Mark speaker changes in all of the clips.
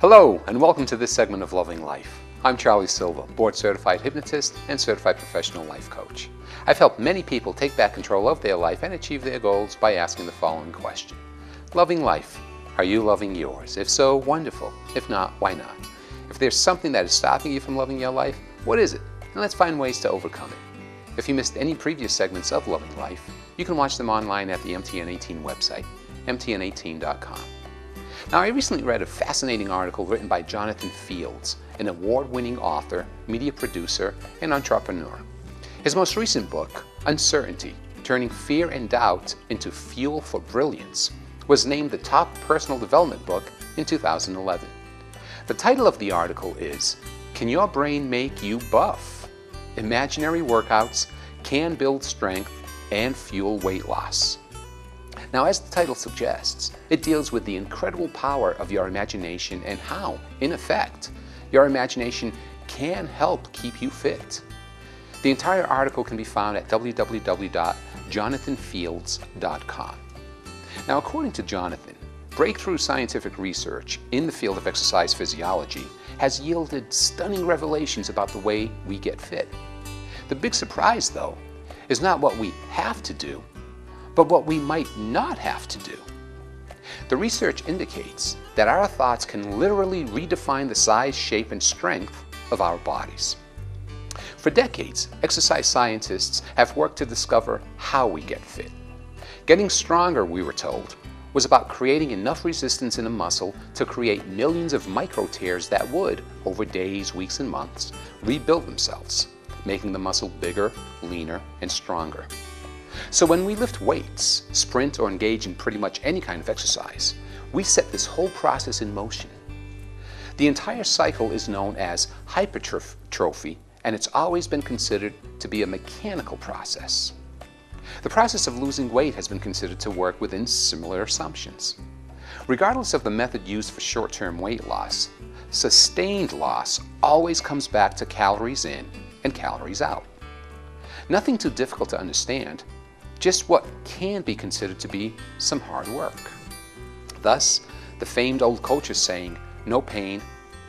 Speaker 1: Hello and welcome to this segment of Loving Life. I'm Charlie Silva, board certified hypnotist and certified professional life coach. I've helped many people take back control of their life and achieve their goals by asking the following question. Loving life, are you loving yours? If so, wonderful. If not, why not? If there's something that is stopping you from loving your life, what is it? And let's find ways to overcome it. If you missed any previous segments of Loving Life, you can watch them online at the MTN18 website, mtn18.com. Now, I recently read a fascinating article written by Jonathan Fields, an award-winning author, media producer, and entrepreneur. His most recent book, Uncertainty: Turning Fear and Doubt into Fuel for Brilliance, was named the top personal development book in 2011. The title of the article is, Can Your Brain Make You Buff? Imaginary Workouts Can Build Strength and Fuel Weight Loss. Now, as the title suggests, it deals with the incredible power of your imagination and how, in effect, your imagination can help keep you fit. The entire article can be found at www.jonathanfields.com. Now, according to Jonathan, breakthrough scientific research in the field of exercise physiology has yielded stunning revelations about the way we get fit. The big surprise, though, is not what we have to do, but what we might not have to do. The research indicates that our thoughts can literally redefine the size, shape, and strength of our bodies. For decades, exercise scientists have worked to discover how we get fit. Getting stronger, we were told, was about creating enough resistance in a muscle to create millions of micro tears that would, over days, weeks, and months, rebuild themselves, making the muscle bigger, leaner, and stronger. So when we lift weights, sprint, or engage in pretty much any kind of exercise, we set this whole process in motion. The entire cycle is known as hypertrophy, and it's always been considered to be a mechanical process. The process of losing weight has been considered to work within similar assumptions. Regardless of the method used for short-term weight loss, sustained loss always comes back to calories in and calories out. Nothing too difficult to understand, just what can be considered to be some hard work. Thus, the famed old coach's saying, no pain,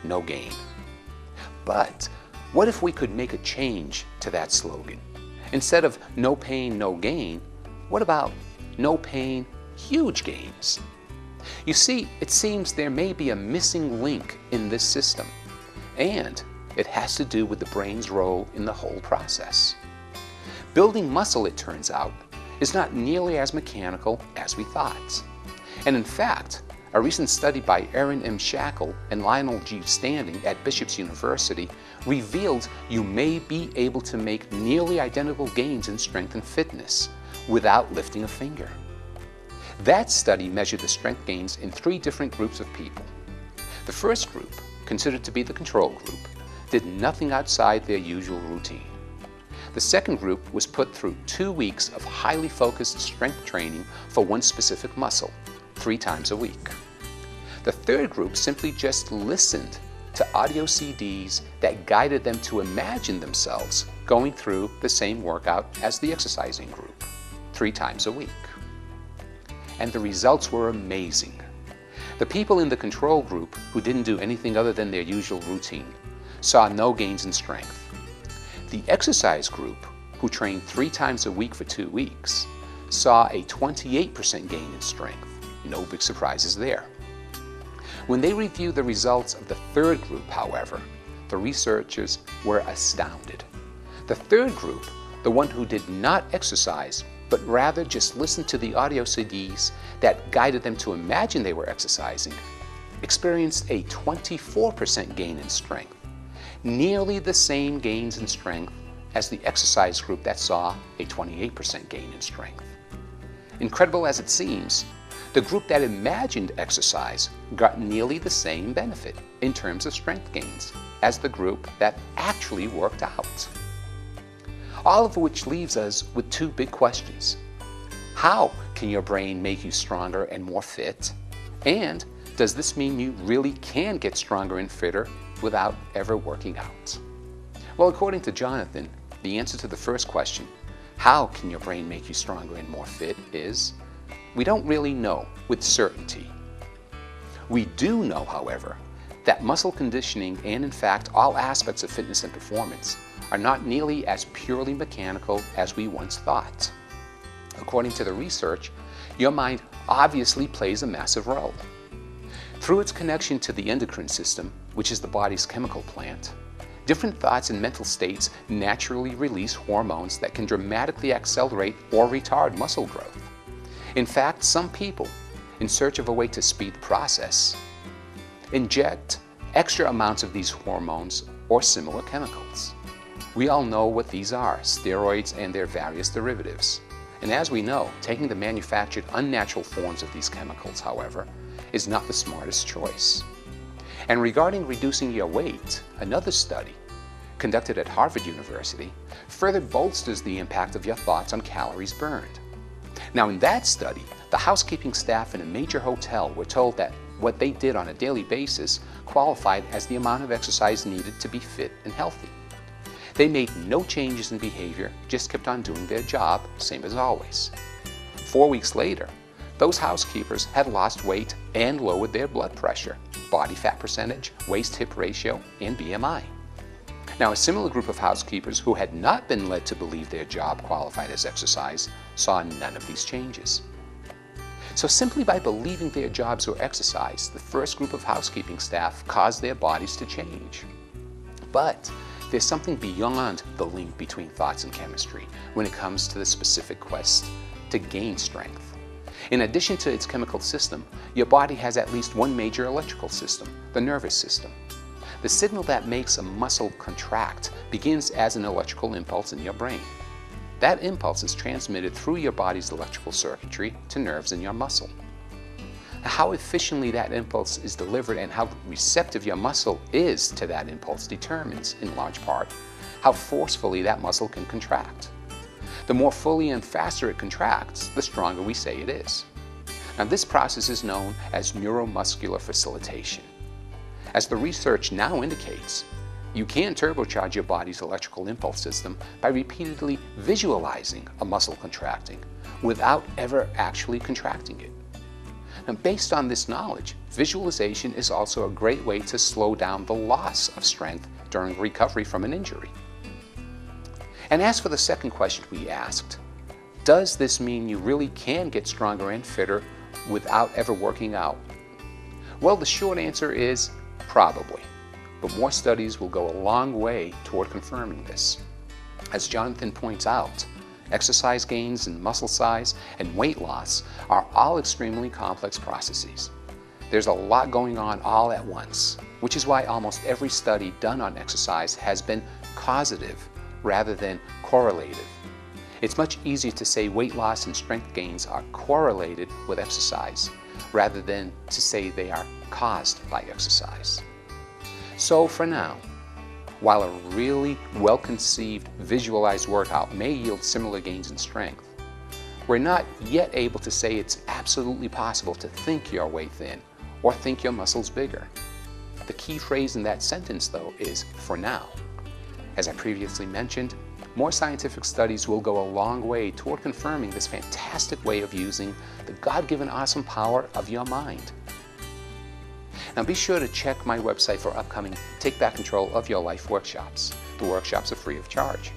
Speaker 1: no gain. But what if we could make a change to that slogan? Instead of no pain, no gain, what about no pain, huge gains? You see, it seems there may be a missing link in this system, and it has to do with the brain's role in the whole process. Building muscle, it turns out, is not nearly as mechanical as we thought. And in fact, a recent study by Aaron M. Shackle and Lionel G. Standing at Bishop's University revealed you may be able to make nearly identical gains in strength and fitness without lifting a finger. That study measured the strength gains in 3 different groups of people. The first group, considered to be the control group, did nothing outside their usual routine. The second group was put through 2 weeks of highly focused strength training for one specific muscle, 3 times a week. The third group simply just listened to audio CDs that guided them to imagine themselves going through the same workout as the exercising group, 3 times a week. And the results were amazing. The people in the control group, who didn't do anything other than their usual routine, saw no gains in strength. The exercise group, who trained 3 times a week for 2 weeks, saw a 28% gain in strength. No big surprises there. When they reviewed the results of the third group, however, the researchers were astounded. The third group, the one who did not exercise, but rather just listened to the audio CDs that guided them to imagine they were exercising, experienced a 24% gain in strength. Nearly the same gains in strength as the exercise group that saw a 28% gain in strength. Incredible as it seems, the group that imagined exercise got nearly the same benefit in terms of strength gains as the group that actually worked out. All of which leaves us with 2 big questions. How can your brain make you stronger and more fit? And does this mean you really can get stronger and fitter without ever working out? Well, according to Jonathan, the answer to the first question, how can your brain make you stronger and more fit, is we don't really know with certainty. We do know, however, that muscle conditioning and in fact all aspects of fitness and performance are not nearly as purely mechanical as we once thought. According to the research, your mind obviously plays a massive role. Through its connection to the endocrine system, which is the body's chemical plant, different thoughts and mental states naturally release hormones that can dramatically accelerate or retard muscle growth. In fact, some people, in search of a way to speed the process, inject extra amounts of these hormones or similar chemicals. We all know what these are, steroids and their various derivatives. And as we know, taking the manufactured unnatural forms of these chemicals, however, is not the smartest choice. And regarding reducing your weight, another study, conducted at Harvard University, further bolsters the impact of your thoughts on calories burned. Now in that study, the housekeeping staff in a major hotel were told that what they did on a daily basis qualified as the amount of exercise needed to be fit and healthy. They made no changes in behavior, just kept on doing their job, same as always. 4 weeks later, those housekeepers had lost weight and lowered their blood pressure, body fat percentage, waist-hip ratio, and BMI. Now, a similar group of housekeepers who had not been led to believe their job qualified as exercise saw none of these changes. So simply by believing their jobs were exercise, the first group of housekeeping staff caused their bodies to change. But there's something beyond the link between thoughts and chemistry when it comes to the specific quest to gain strength. In addition to its chemical system, your body has at least one major electrical system, the nervous system. The signal that makes a muscle contract begins as an electrical impulse in your brain. That impulse is transmitted through your body's electrical circuitry to nerves in your muscle. How efficiently that impulse is delivered and how receptive your muscle is to that impulse determines, in large part, how forcefully that muscle can contract. The more fully and faster it contracts, the stronger we say it is. Now, this process is known as neuromuscular facilitation. As the research now indicates, you can turbocharge your body's electrical impulse system by repeatedly visualizing a muscle contracting without ever actually contracting it. Now, based on this knowledge, visualization is also a great way to slow down the loss of strength during recovery from an injury. And as for the second question we asked, does this mean you really can get stronger and fitter without ever working out? Well, the short answer is probably, but more studies will go a long way toward confirming this. As Jonathan points out, exercise gains in muscle size and weight loss are all extremely complex processes. There's a lot going on all at once, which is why almost every study done on exercise has been causative rather than correlative. It's much easier to say weight loss and strength gains are correlated with exercise rather than to say they are caused by exercise. So for now, while a really well-conceived, visualized workout may yield similar gains in strength, we're not yet able to say it's absolutely possible to think your way thin or think your muscles bigger. The key phrase in that sentence, though, is for now. As I previously mentioned, more scientific studies will go a long way toward confirming this fantastic way of using the God-given awesome power of your mind. Now be sure to check my website for upcoming Take Back Control of Your Life workshops. The workshops are free of charge.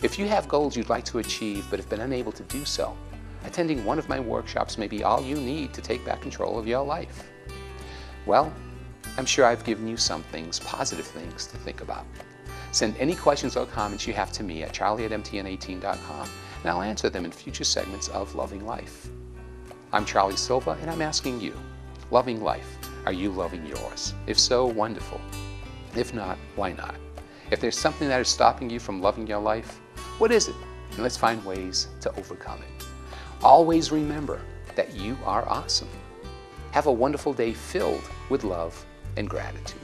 Speaker 1: If you have goals you'd like to achieve but have been unable to do so, attending one of my workshops may be all you need to take back control of your life. Well, I'm sure I've given you some things, positive things to think about. Send any questions or comments you have to me at charlie@mtn18.com and I'll answer them in future segments of Loving Life. I'm Charlie Silva and I'm asking you, loving life, are you loving yours? If so, wonderful. If not, why not? If there's something that is stopping you from loving your life, what is it? And let's find ways to overcome it. Always remember that you are awesome. Have a wonderful day filled with love and gratitude.